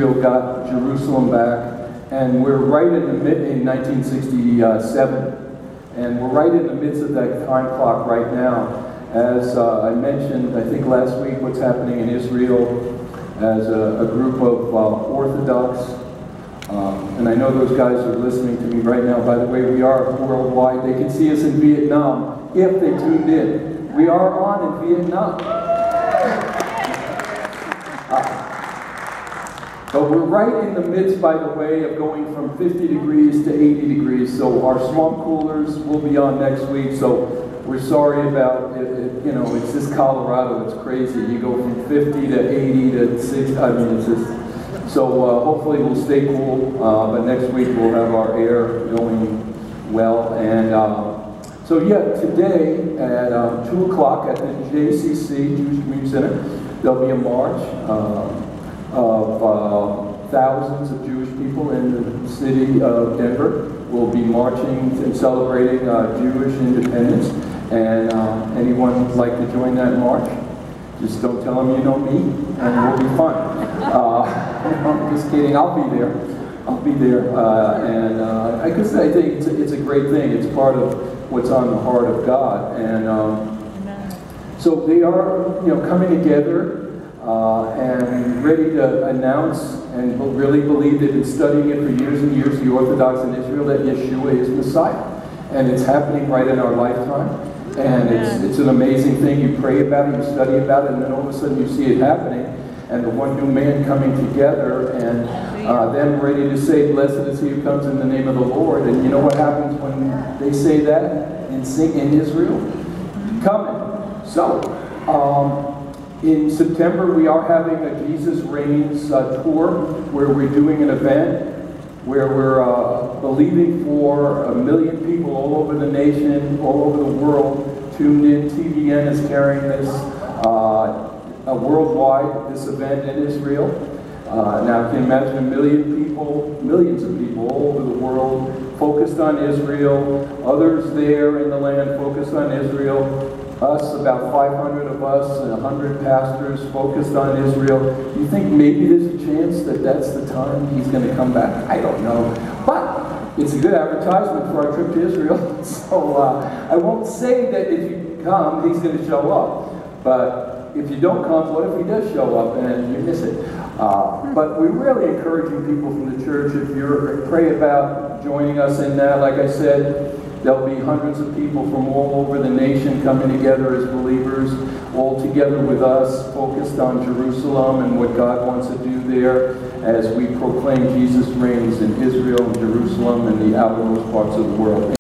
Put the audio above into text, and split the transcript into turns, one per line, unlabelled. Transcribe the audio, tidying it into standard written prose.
Israel got Jerusalem back. And we're right in 1967. And we're right in the midst of that time clock right now. As I mentioned, I think last week, what's happening in Israel as a group of Orthodox, and I know those guys are listening to me right now. By the way, we are worldwide. They can see us in Vietnam if they tuned in. We are on in Vietnam. But we're right in the midst, by the way, of going from 50 degrees to 80 degrees. So our swamp coolers will be on next week. So we're sorry about it. You know, it's just Colorado. It's crazy. You go from 50 to 80 to 60. I mean, it's just. So hopefully we'll stay cool. But next week we'll have our air going well. And so yeah, today at 2 o'clock at the JCC, Jewish Community Center, there'll be a march of thousands of Jewish people in the city of Denver. We'll be marching and celebrating Jewish independence. And anyone who'd like to join that march, just don't tell them you know me, and we'll be fine. I'm just kidding. I'll be there. I'll be there. Because I think it's a great thing. It's part of what's on the heart of God. And so they are, coming together. And ready to announce and really believe they've been studying it for years and years, the Orthodox in Israel, that Yeshua is Messiah. And it's happening right in our lifetime. And it's an amazing thing. You pray about it, you study about it, and then all of a sudden you see it happening. And the one new man coming together, and them ready to say, "Blessed is he who comes in the name of the Lord." And you know what happens when they say that in Israel? Coming. So, in September, we are having a Jesus Reigns tour where we're doing an event where we're believing for 1 million people all over the nation, all over the world, tuned in. TVN is carrying this worldwide, this event in Israel. Now, can you imagine 1 million people, millions of people all over the world, focused on Israel, others there in the land focused on Israel, us, about 500 of us, and 100 pastors focused on Israel. You think maybe there's a chance that that's the time he's going to come back? I don't know. But it's a good advertisement for our trip to Israel. So I won't say that if you come, he's going to show up. But if you don't come, what if he does show up and you miss it? But we're really encouraging people from the church, if you're pray about joining us in that. Like I said, there'll be hundreds of people from all over the nation coming together as believers, all together with us, focused on Jerusalem and what God wants to do there as we proclaim Jesus reigns in Israel and Jerusalem and the outermost parts of the world.